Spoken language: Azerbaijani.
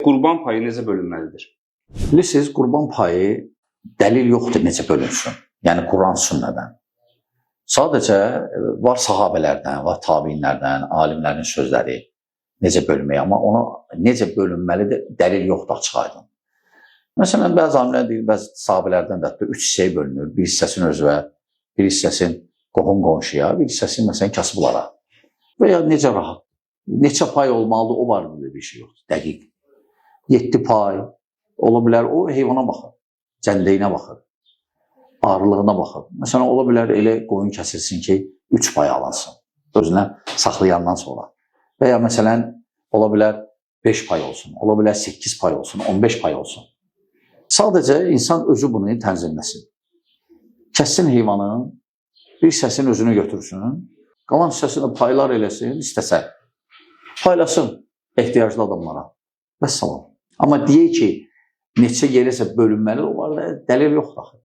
Qurban payı necə bölünməlidir? Bilirsiniz, qurban payı dəlil yoxdur necə bölünsün. Yəni Quran sünnədən. Sadəcə var sahabələrdən, var tabinlərdən, alimlərin sözləri necə bölünməyə, amma ona necə bölünməlidir dəlil yoxdur açıq-aydın. Məsələn, bəzi alimlər deyir, bəzi sahabələrdən də 3 hissəyə bölünür. Bir hissəsini özünə, bir hissəsini qohum-qonşuya, bir hissəsini məsələn kasıblara. Və ya necə rahat, neçə pay olmalıdır, o barədə bir şey yoxdur, dəqiq. 7 pay ola bilər, o heyvana baxır, cəndəyinə baxır, ağırlığına baxır. Məsələn, ola bilər elə qoyun kəsilsin ki, 3 pay alınsın, özünə saxlayandan sonra. Və ya məsələn, ola bilər 5 pay olsun, ola bilər 8 pay olsun, 15 pay olsun. Sadəcə insan özü bunu tənzimləsin. Kəssin heyvanın, bir hissəsini özünü götürsün, qalan hissəsini paylar eləsin, istəsə. Paylasın ehtiyaclı adamlara. Vəssalam. Amma deyək ki, neçə yerəsə bölünməli, o var da dəlil yoxdur.